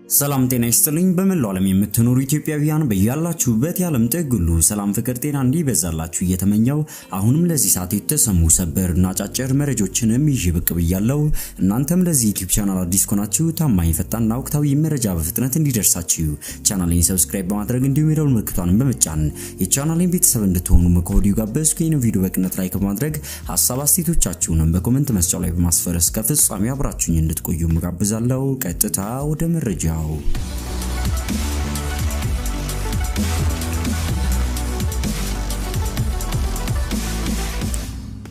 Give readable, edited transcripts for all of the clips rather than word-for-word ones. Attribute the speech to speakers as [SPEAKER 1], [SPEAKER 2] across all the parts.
[SPEAKER 1] ሰላም ጤና ይስጥልኝ በመላው ዓለም የምትኖሩ ኢትዮጵያውያን በያላችሁበት የዓለም ጥግ ሁሉ ሰላም ፍቅር ጤና እንዲበዛላችሁ እየተመኘው አሁንም ለዚህ ሰዓት የተሰሙ ሰበርና አጫጭር መረጃዎችንም ይዤ ብቅ ብያለሁ። እናንተም ለዚህ ዩቲዩብ ቻናል አዲስ ከሆናችሁ ታማኝ ፈጣንና ወቅታዊ መረጃ በፍጥነት እንዲደርሳችሁ ቻናሌን ሰብስክራይብ በማድረግ እንዲሁም የደወል ምልክቱን በመጫን የቻናሌን ቤተሰብ እንድትሆኑ ከወዲሁ ጋበዝኩ። ይህን ቪዲዮ በቅንነት ላይክ በማድረግ ሐሳብ አስተያየቶቻችሁን በኮሜንት መስጫው ላይ በማስፈር እስከ ፍጻሜው አብራችሁኝ እንድትቆዩ ጋብዛለሁ። ቀጥታ ወደ መረጃው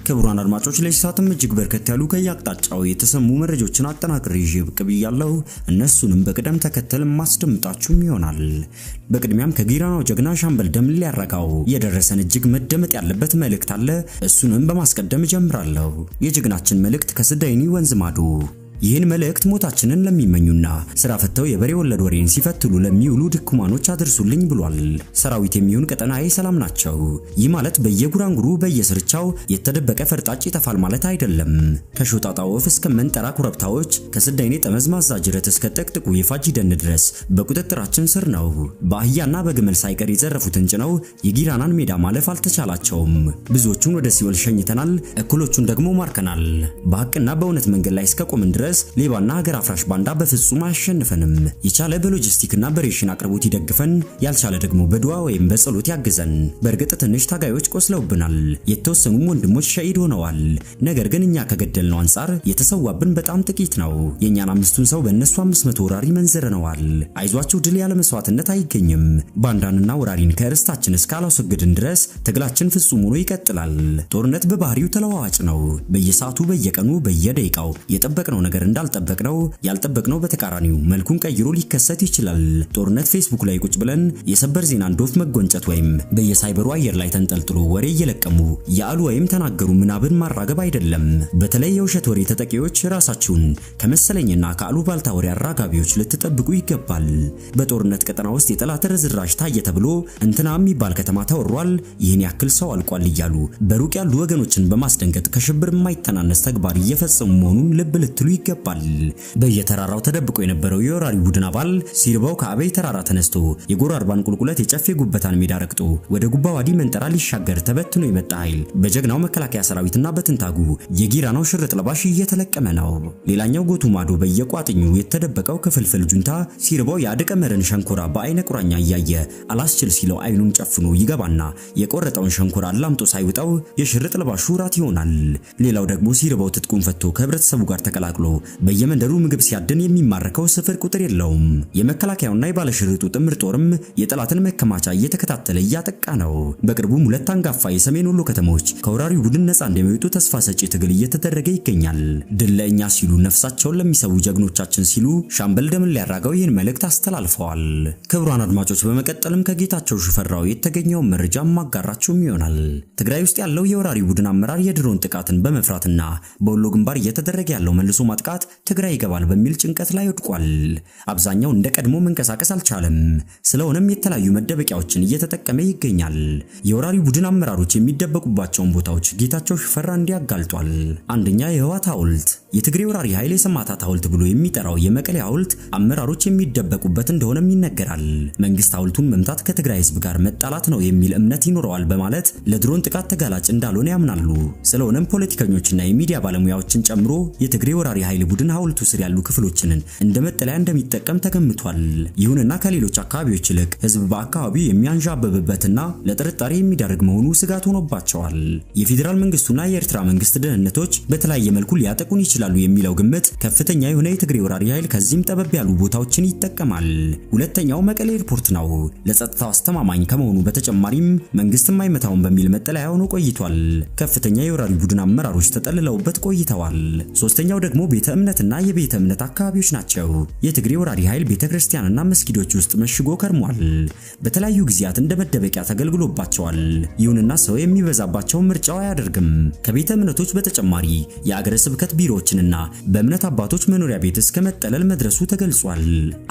[SPEAKER 1] ክቡራን አድማጮች ለይሳተም እጅግ በርከት ያሉ ከያቅጣጫው የተሰሙ መረጃዎችን አጠናቅሬ ይዤ ብቅ ብያለሁ። እነሱንም በቅደም ተከተል ማስደምጣችሁም ይሆናል። በቅድሚያም ከጊራናው ጀግና ሻምበል ደምሌ አረጋው የደረሰን እጅግ መደመጥ ያለበት መልእክት አለ። እሱንም በማስቀደም ጀምራለሁ። የጀግናችን መልእክት ከስዳይኒ ወንዝ ማዶ ይህን መልእክት ሞታችንን ለሚመኙና ስራ ፈተው የበሬ ወለድ ወሬን ሲፈትሉ ለሚውሉ ድኩማኖች አድርሱልኝ ብሏል። ሰራዊት የሚሆን ቀጠናዬ ሰላም ናቸው። ይህ ማለት በየጉራንጉሩ በየስርቻው የተደበቀ ፈርጣጭ ይተፋል ማለት አይደለም። ከሾጣጣ ወፍ እስከ መንጠራ ኩረብታዎች ከስዳይኔ ጠመዝማዛ ጅረት እስከ ጠቅጥቁ የፋጂ ደን ድረስ በቁጥጥራችን ስር ነው። በአህያና በግመል ሳይቀር የዘረፉትን ጭነው የጊራናን ሜዳ ማለፍ አልተቻላቸውም። ብዙዎቹን ወደ ሲኦል ሸኝተናል፣ እኩሎቹን ደግሞ ማርከናል። በሐቅና በእውነት መንገድ ላይ እስከቆምን ድረስ ሌባና ሀገር አፍራሽ ባንዳ በፍጹም አያሸንፈንም። የቻለ በሎጂስቲክና በሬሽን አቅርቦት ይደግፈን፣ ያልቻለ ደግሞ በዱዓ ወይም በጸሎት ያግዘን። በእርግጥ ትንሽ ታጋዮች ቆስለውብናል፣ የተወሰኑም ወንድሞች ሸሂድ ሆነዋል። ነገር ግን እኛ ከገደልነው አንጻር የተሰዋብን በጣም ጥቂት ነው። የኛን 5ቱን ሰው በእነሱ 500 ወራሪ መንዘረነዋል። አይዟችሁ፣ ድል ያለ መስዋዕትነት አይገኝም። ባንዳንና ወራሪን ከርስታችን እስካላስወገድን ድረስ ትግላችን ፍጹም ሆኖ ይቀጥላል። ጦርነት በባህሪው ተለዋዋጭ ነው። በየሰዓቱ በየቀኑ በየደቂቃው የጠበቅነው ነገር እንዳልጠበቅነው ያልጠበቅነው በተቃራኒው መልኩን ቀይሮ ሊከሰት ይችላል። ጦርነት ፌስቡክ ላይ ቁጭ ብለን የሰበር ዜና ዶፍ መጎንጨት ወይም በየሳይበሩ አየር ላይ ተንጠልጥሎ ወሬ እየለቀሙ ያሉ ወይም ተናገሩ ምናብን ማራገብ አይደለም። በተለይ የውሸት ወሬ ተጠቂዎች ራሳችሁን ከመሰለኝና ከአሉባልታ ወሬ አራጋቢዎች ልትጠብቁ ይገባል። በጦርነት ቀጠና ውስጥ የጠላት ርዝራዥ ታየ ተብሎ እንትና የሚባል ከተማ ተወሯል፣ ይህን ያክል ሰው አልቋል እያሉ በሩቅ ያሉ ወገኖችን በማስደንገጥ ከሽብር የማይተናነስ ተግባር እየፈጸሙ መሆኑን ልብ ልትሉ ይገባል። በየተራራው ተደብቆ የነበረው የወራሪ ቡድን አባል ሲርባው ከአበይ ተራራ ተነስቶ የጎራ አርባን ቁልቁለት የጨፌ ጉበታን ሜዳ ረግጦ ወደ ጉባዋዲ መንጠራ ሊሻገር ተበትኖ የመጣ ኃይል በጀግናው መከላከያ ሰራዊትና በትንታጉ የጊራናው ሽርጥ ለባሽ እየተለቀመ ነው። ሌላኛው ጎቱ ማዶ በየቋጥኙ የተደበቀው ክፍልፍል ጁንታ ሲርባው ያደቀመረን ሸንኮራ በአይነ ቁራኛ እያየ አላስችል ሲለው አይኑን ጨፍኖ ይገባና የቆረጠውን ሸንኮራ አላምጦ ሳይውጣው የሽርጥ ለባሹ ራት ይሆናል። ሌላው ደግሞ ሲርባው ትጥቁን ፈቶ ከህብረተሰቡ ጋር ተቀላቅሎ በየመንደሩ ምግብ ሲያደን የሚማርከው ስፍር ቁጥር የለውም። የመከላከያውና የባለሽርጡ ጥምር ጦርም የጠላትን መከማቻ እየተከታተለ እያጠቃ ነው። በቅርቡም ሁለት አንጋፋ የሰሜን ወሎ ከተሞች ከወራሪው ቡድን ነፃ እንደሚወጡ ተስፋ ሰጪ ትግል እየተደረገ ይገኛል። ድል ለእኛ ሲሉ ነፍሳቸውን ለሚሰው ጀግኖቻችን ሲሉ ሻምበል ደምሌ አረጋው ይህን መልእክት አስተላልፈዋል። ክቡራን አድማጮች በመቀጠልም ከጌታቸው ሽፈራው የተገኘው መረጃ ማጋራችሁም ይሆናል። ትግራይ ውስጥ ያለው የወራሪው ቡድን አመራር የድሮን ጥቃትን በመፍራትና በወሎ ግንባር እየተደረገ ያለው መልሶ ማጥቃት ትግራይ ይገባል በሚል ጭንቀት ላይ ወድቋል። አብዛኛው እንደ ቀድሞ መንቀሳቀስ አልቻለም። ስለሆነም የተለያዩ መደበቂያዎችን እየተጠቀመ ይገኛል። የወራሪ ቡድን አመራሮች የሚደበቁባቸውን ቦታዎች ጌታቸው ሽፈራ እንዲያጋልጧል። አንደኛ የህዋት ሐውልት የትግሬ ወራሪ ኃይል የሰማዕታት ሐውልት ብሎ የሚጠራው የመቀሌ ሐውልት አመራሮች የሚደበቁበት እንደሆነም ይነገራል። መንግስት ሐውልቱን መምታት ከትግራይ ህዝብ ጋር መጣላት ነው የሚል እምነት ይኖረዋል በማለት ለድሮን ጥቃት ተጋላጭ እንዳልሆነ ያምናሉ። ስለሆነም ፖለቲከኞችና የሚዲያ ባለሙያዎችን ጨምሮ የትግሬ ወራሪ ኃይል ቡድን ሐውልቱ ስር ያሉ ክፍሎችን እንደ መጠለያ እንደሚጠቀም ተገምቷል። ይሁንና ከሌሎች አካባቢዎች ይልቅ ህዝብ በአካባቢው የሚያንዣብብበትና ለጥርጣሬ የሚዳርግ መሆኑ ስጋት ሆኖባቸዋል። የፌዴራል መንግስቱና የኤርትራ መንግስት ደህንነቶች በተለያየ መልኩ ሊያጠቁን ይችላሉ የሚለው ግምት ከፍተኛ የሆነ የትግሬ ወራሪ ኃይል ከዚህም ጠበብ ያሉ ቦታዎችን ይጠቀማል። ሁለተኛው መቀሌ ኤርፖርት ነው። ለጸጥታው አስተማማኝ ከመሆኑ በተጨማሪም መንግስት የማይመታውን በሚል መጠለያ ሆኖ ቆይቷል። ከፍተኛ የወራሪ ቡድን አመራሮች ተጠልለውበት ቆይተዋል። ሶስተኛው ደግሞ ቤተ እምነትና የቤተ እምነት አካባቢዎች ናቸው። የትግሬ ወራሪ ኃይል ቤተክርስቲያንና መስጊዶች ውስጥ መሽጎ ከርሟል። በተለያዩ ጊዜያት እንደ መደበቂያ ተገልግሎባቸዋል። ይሁንና ሰው የሚበዛባቸው ምርጫው አያደርግም። ከቤተ እምነቶች በተጨማሪ የአገረ ስብከት ቢሮዎች ህንጻዎችንና በእምነት አባቶች መኖሪያ ቤት እስከ መጠለል መድረሱ ተገልጿል።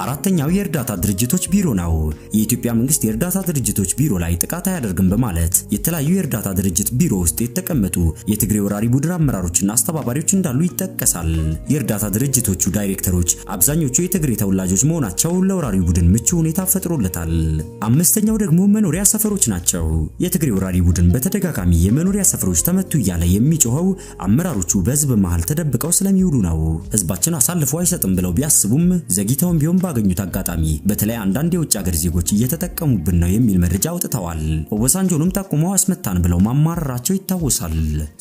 [SPEAKER 1] አራተኛው የእርዳታ ድርጅቶች ቢሮ ነው። የኢትዮጵያ መንግስት የእርዳታ ድርጅቶች ቢሮ ላይ ጥቃት አያደርግም በማለት የተለያዩ የእርዳታ ድርጅት ቢሮ ውስጥ የተቀመጡ የትግሬ ወራሪ ቡድን አመራሮችና አስተባባሪዎች እንዳሉ ይጠቀሳል። የእርዳታ ድርጅቶቹ ዳይሬክተሮች አብዛኞቹ የትግሬ ተወላጆች መሆናቸው ለወራሪው ቡድን ምቹ ሁኔታ ፈጥሮለታል። አምስተኛው ደግሞ መኖሪያ ሰፈሮች ናቸው። የትግሬ ወራሪ ቡድን በተደጋጋሚ የመኖሪያ ሰፈሮች ተመቱ እያለ የሚጮኸው አመራሮቹ በህዝብ መሃል ተደብቀው ስለሚውሉ ነው። ህዝባችን አሳልፎ አይሰጥም ብለው ቢያስቡም ዘግይተውም ቢሆን ባገኙት አጋጣሚ በተለይ አንዳንድ የውጭ ሀገር ዜጎች እየተጠቀሙብን ነው የሚል መረጃ አውጥተዋል። ኦባሳንጆንም ጠቁመው አስመታን ብለው ማማረራቸው ይታወሳል።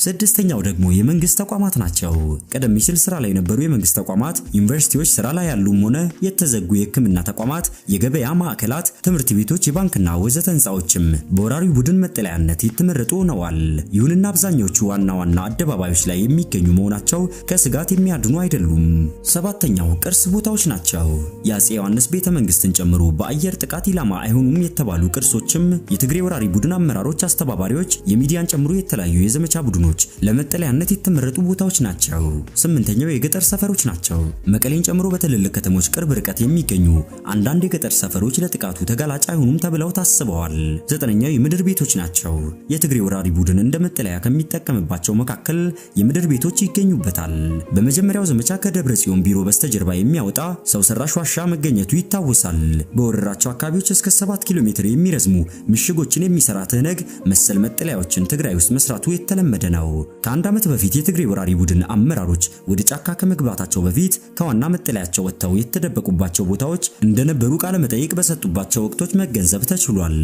[SPEAKER 1] ስድስተኛው ደግሞ የመንግስት ተቋማት ናቸው። ቀደም ሲል ስራ ላይ የነበሩ የመንግስት ተቋማት፣ ዩኒቨርሲቲዎች፣ ስራ ላይ ያሉም ሆነ የተዘጉ የህክምና ተቋማት፣ የገበያ ማዕከላት፣ ትምህርት ቤቶች፣ የባንክና ወዘተ ህንጻዎችም በወራሪው ቡድን መጠለያነት የተመረጡ ሆነዋል። ይሁንና አብዛኞቹ ዋና ዋና አደባባዮች ላይ የሚገኙ መሆናቸው ከስጋት የሚያድኑ አይደሉም። ሰባተኛው ቅርስ ቦታዎች ናቸው። የአፄ ዮሐንስ ቤተ መንግስትን ጨምሮ በአየር ጥቃት ኢላማ አይሆኑም የተባሉ ቅርሶችም የትግሬ ወራሪ ቡድን አመራሮች፣ አስተባባሪዎች፣ የሚዲያን ጨምሮ የተለያዩ የዘመቻ ቡድኖች ለመጠለያነት የተመረጡ ቦታዎች ናቸው። ስምንተኛው የገጠር ሰፈሮች ናቸው። መቀሌን ጨምሮ በትልልቅ ከተሞች ቅርብ ርቀት የሚገኙ አንዳንድ የገጠር ሰፈሮች ለጥቃቱ ተጋላጭ አይሆኑም ተብለው ታስበዋል። ዘጠነኛው የምድር ቤቶች ናቸው። የትግሬ ወራሪ ቡድን እንደ መጠለያ ከሚጠቀምባቸው መካከል የምድር ቤቶች ይገኙበታል። በመጀመሪያው ዘመቻ ከደብረ ጽዮን ቢሮ በስተጀርባ የሚያወጣ ሰው ሰራሽ ዋሻ መገኘቱ ይታወሳል። በወረራቸው አካባቢዎች እስከ 7 ኪሎ ሜትር የሚረዝሙ ምሽጎችን የሚሰራ ትህነግ መሰል መጠለያዎችን ትግራይ ውስጥ መስራቱ የተለመደ ነው። ከአንድ ዓመት በፊት የትግሬ ወራሪ ቡድን አመራሮች ወደ ጫካ ከመግባታቸው በፊት ከዋና መጠለያቸው ወጥተው የተደበቁባቸው ቦታዎች እንደነበሩ ቃለ መጠይቅ በሰጡባቸው ወቅቶች መገንዘብ ተችሏል።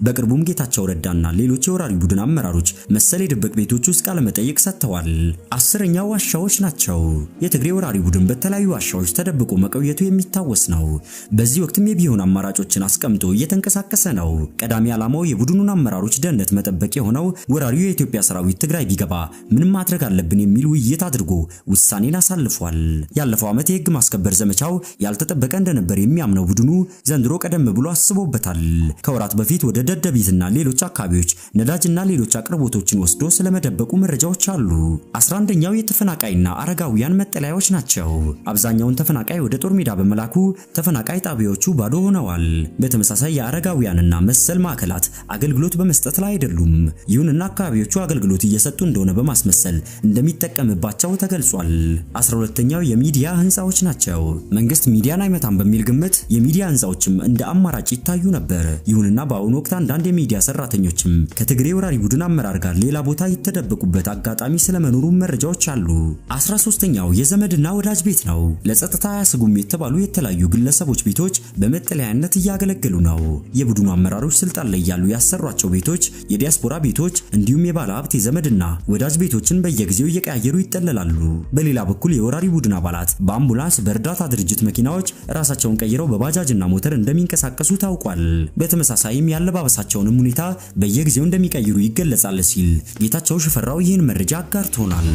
[SPEAKER 1] በቅርቡም ጌታቸው ረዳና ሌሎች የወራሪ ቡድን አመራሮች መሰል የድብቅ ቤቶች ውስጥ ቃለ መጠይቅ ሰጥተዋል። አስረኛው ዋሻዎች ናቸው። የትግሬ ወራሪ ቡድን በተለያዩ ዋሻዎች ተደብቆ መቆየቱ የሚታወስ ነው። በዚህ ወቅትም የቢሆን አማራጮችን አስቀምጦ እየተንቀሳቀሰ ነው። ቀዳሚ ዓላማው የቡድኑን አመራሮች ደህንነት መጠበቅ የሆነው ወራሪው የኢትዮጵያ ሰራዊት ትግራይ ቢገባ ምን ማድረግ አለብን የሚል ውይይት አድርጎ ውሳኔን አሳልፏል። ያለፈው ዓመት የህግ ማስከበር ዘመቻው ያልተጠበቀ እንደነበር የሚያምነው ቡድኑ ዘንድሮ ቀደም ብሎ አስቦበታል። ከወራት በፊት ወደ ደደቢትና ሌሎች አካባቢዎች ነዳጅና ሌሎች አቅርቦቶችን ወስዶ ስለመደበቁ መረጃዎች አሉ። 11ኛው የተፈናቃይና አረጋውያን መጠለያዎች ናቸው። አብዛኛውን ተፈናቃይ ወደ ጦር ሜዳ በመላኩ ተፈናቃይ ጣቢያዎቹ ባዶ ሆነዋል። በተመሳሳይ የአረጋውያንና መሰል ማዕከላት አገልግሎት በመስጠት ላይ አይደሉም። ይሁንና አካባቢዎቹ አገልግሎት እየሰጡ እንደሆነ በማስመሰል እንደሚጠቀምባቸው ተገልጿል። 12ኛው የሚዲያ ህንጻዎች ናቸው። መንግስት ሚዲያን አይመታም በሚል ግምት የሚዲያ ህንጻዎችም እንደ አማራጭ ይታዩ ነበር። ይሁንና በአሁኑ ወቅት አንዳንድ የሚዲያ ሰራተኞችም ከትግሬ ወራሪ ቡድን አመራር ጋር ሌላ ቦታ የተደበቁበት አጋጣሚ ስለመኖሩ መረጃዎች አሉ። 13ኛው የዘመድና ወዳጅ ቤት ነው። ለጸጥታ አያስጉም የተባሉ የተለያዩ ግለሰቦች ቤቶች በመጠለያነት እያገለገሉ ነው። የቡድኑ አመራሮች ስልጣን ላይ ያሉ ያሰሯቸው ቤቶች የዲያስፖራ ቤቶች እንዲሁም የባለ ሀብት የዘመድና ወዳጅ ቤቶችን በየጊዜው እየቀያየሩ ይጠለላሉ። በሌላ በኩል የወራሪ ቡድን አባላት በአምቡላንስ በእርዳታ ድርጅት መኪናዎች ራሳቸውን ቀይረው በባጃጅና ሞተር እንደሚንቀሳቀሱ ታውቋል። በተመሳሳይም ያለባበሳቸውንም ሁኔታ በየጊዜው እንደሚቀይሩ ይገለጻል ሲል ጌታቸው ሽፈራው ይህን መረጃ አጋርቶናል።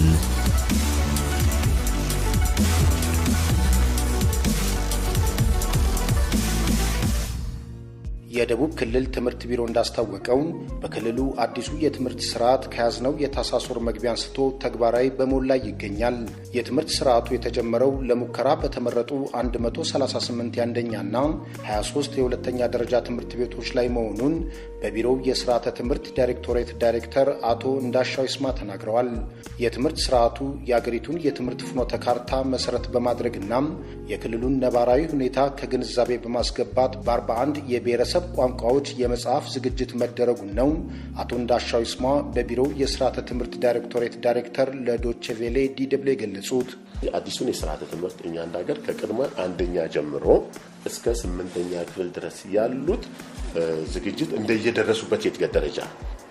[SPEAKER 2] የደቡብ ክልል ትምህርት ቢሮ እንዳስታወቀው በክልሉ አዲሱ የትምህርት ስርዓት ከያዝነው የታህሳስ ወር መግቢያ አንስቶ ተግባራዊ በመሆን ላይ ይገኛል። የትምህርት ስርዓቱ የተጀመረው ለሙከራ በተመረጡ 138 የአንደኛና 23 የሁለተኛ ደረጃ ትምህርት ቤቶች ላይ መሆኑን በቢሮው የስርዓተ ትምህርት ዳይሬክቶሬት ዳይሬክተር አቶ እንዳሻው ይስማ ተናግረዋል። የትምህርት ስርዓቱ የአገሪቱን የትምህርት ፍኖተ ካርታ መሰረት በማድረግና የክልሉን ነባራዊ ሁኔታ ከግንዛቤ በማስገባት በ41 የብሔረሰብ ቋንቋዎች የመጽሐፍ ዝግጅት መደረጉን ነው አቶ እንዳሻው ይስማ በቢሮው የስርዓተ ትምህርት ዳይሬክቶሬት ዳይሬክተር ለዶቼ ቬሌ ዲደብሊው ገለጹት።
[SPEAKER 3] አዲሱን የስርዓተ ትምህርት እኛ እንዳገር ከቅድመ አንደኛ ጀምሮ እስከ 8ኛ ክፍል ድረስ ያሉት ዝግጅት እንደየደረሱበት የእድገት ደረጃ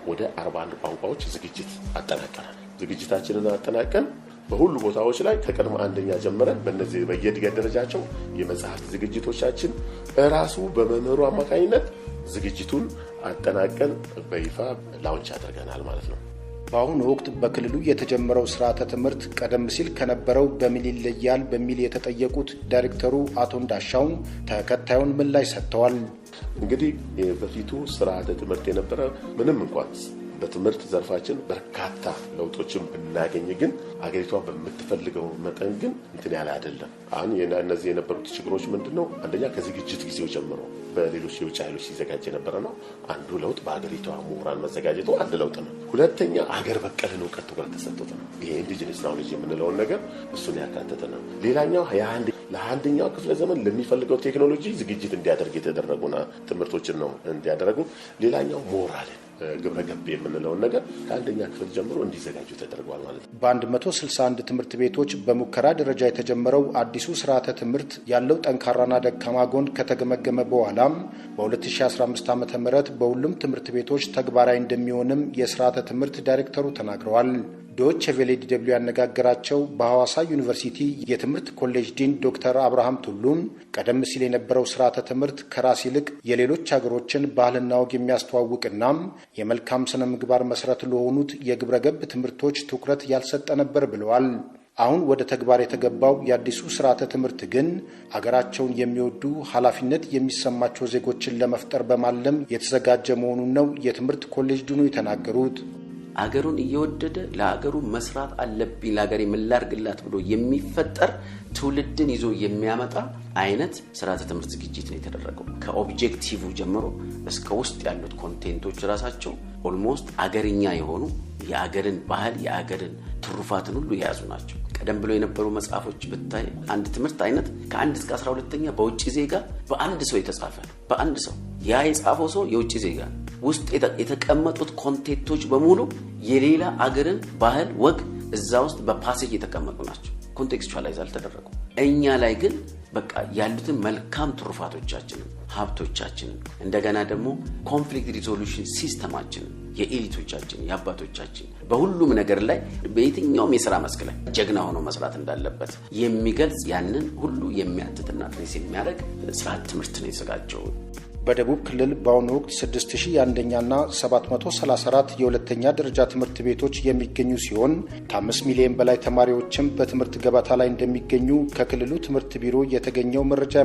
[SPEAKER 3] ወደ 41 ቋንቋዎች ዝግጅት አጠናቀናል። ዝግጅታችንን አጠናቀን በሁሉ ቦታዎች ላይ ከቅድመ አንደኛ ጀምረን በእነዚህ በየእድገት ደረጃቸው የመጽሐፍ ዝግጅቶቻችን ራሱ በመምህሩ አማካኝነት ዝግጅቱን አጠናቀን በይፋ ላውንች አድርገናል ማለት ነው።
[SPEAKER 2] በአሁኑ ወቅት በክልሉ የተጀመረው ስርዓተ ትምህርት ቀደም ሲል ከነበረው በምን ይለያል በሚል የተጠየቁት ዳይሬክተሩ አቶ እንዳሻው ተከታዩን ምላሽ ሰጥተዋል።
[SPEAKER 3] እንግዲህ በፊቱ ስርዓተ ትምህርት የነበረ ምንም እንኳን በትምህርት ዘርፋችን በርካታ ለውጦችን ብናገኝ ግን አገሪቷ በምትፈልገው መጠን ግን እንትን ያለ አይደለም። አሁን እነዚህ የነበሩት ችግሮች ምንድነው? አንደኛ ከዝግጅት ጊዜው ጀምሮ በሌሎች የውጭ ኃይሎች ሲዘጋጅ የነበረ ነው። አንዱ ለውጥ በአገሪቷ ምሁራን መዘጋጀቱ አንድ ለውጥ ነው። ሁለተኛ አገር በቀልን እውቀት ትኩረት ተሰጥቶት ነው። ይሄ ኢንዲጂነስ ናውሌጅ የምንለውን ነገር እሱን ያካተተ ነው። ሌላኛው ለአንደኛው ክፍለ ዘመን ለሚፈልገው ቴክኖሎጂ ዝግጅት እንዲያደርግ የተደረጉና ትምህርቶችን ነው እንዲያደርጉ። ሌላኛው ሞራልን ግብረ ገብ የምንለውን ነገር ከአንደኛ ክፍል ጀምሮ እንዲዘጋጁ ተደርጓል ማለት ነው።
[SPEAKER 2] በ161 ትምህርት ቤቶች በሙከራ ደረጃ የተጀመረው አዲሱ ስርዓተ ትምህርት ያለው ጠንካራና ደካማ ጎን ከተገመገመ በኋላም በ2015 ዓ.ም በሁሉም ትምህርት ቤቶች ተግባራዊ እንደሚሆንም የስርዓተ ትምህርት ዳይሬክተሩ ተናግረዋል። ዶች ቬሌ ዲደብሊው ያነጋገራቸው በሐዋሳ ዩኒቨርሲቲ የትምህርት ኮሌጅ ዲን ዶክተር አብርሃም ቱሉም ቀደም ሲል የነበረው ስርዓተ ትምህርት ከራስ ይልቅ የሌሎች ሀገሮችን ባህልና ወግ የሚያስተዋውቅና የመልካም ስነ ምግባር መሰረት ለሆኑት የግብረ ገብ ትምህርቶች ትኩረት ያልሰጠ ነበር ብለዋል። አሁን ወደ ተግባር የተገባው የአዲሱ ስርዓተ ትምህርት ግን አገራቸውን የሚወዱ ኃላፊነት የሚሰማቸው ዜጎችን ለመፍጠር በማለም የተዘጋጀ መሆኑን ነው የትምህርት ኮሌጅ ዲኑ የተናገሩት።
[SPEAKER 4] አገሩን እየወደደ ለአገሩ መስራት አለብኝ ለአገሬ ምን ላድርግላት ብሎ የሚፈጠር ትውልድን ይዞ የሚያመጣ አይነት ስርዓተ ትምህርት ዝግጅት ነው የተደረገው። ከኦብጀክቲቭ ጀምሮ እስከ ውስጥ ያሉት ኮንቴንቶች ራሳቸው ኦልሞስት አገርኛ የሆኑ የአገርን ባህል የአገርን ትሩፋትን ሁሉ የያዙ ናቸው። ቀደም ብሎ የነበሩ መጽሐፎች ብታይ አንድ ትምህርት አይነት ከ1 እስከ 12ኛ በውጭ ዜጋ በአንድ ሰው የተጻፈ በአንድ ሰው ያ የጻፈው ሰው የውጭ ዜጋ ውስጥ የተቀመጡት ኮንቴንቶች በሙሉ የሌላ አገርን ባህል ወግ እዛ ውስጥ በፓሴጅ የተቀመጡ ናቸው። ኮንቴክስቹዋላይዝ አልተደረጉ። እኛ ላይ ግን በቃ ያሉትን መልካም ትሩፋቶቻችንን ሀብቶቻችንን እንደገና ደግሞ ኮንፍሊክት ሪዞሉሽን ሲስተማችንን የኤሊቶቻችን የአባቶቻችን በሁሉም ነገር ላይ በየትኛውም የሥራ መስክ ላይ ጀግና ሆኖ መስራት እንዳለበት የሚገልጽ ያንን ሁሉ የሚያትትና ትሬስ የሚያደርግ ስርዓተ ትምህርት ነው የተዘጋጀው።
[SPEAKER 2] በደቡብ ክልል በአሁኑ ወቅት 6000 የአንደኛና 734 የሁለተኛ ደረጃ ትምህርት ቤቶች የሚገኙ ሲሆን ከ5 ሚሊዮን በላይ ተማሪዎችም በትምህርት ገበታ ላይ እንደሚገኙ ከክልሉ ትምህርት ቢሮ የተገኘው መረጃ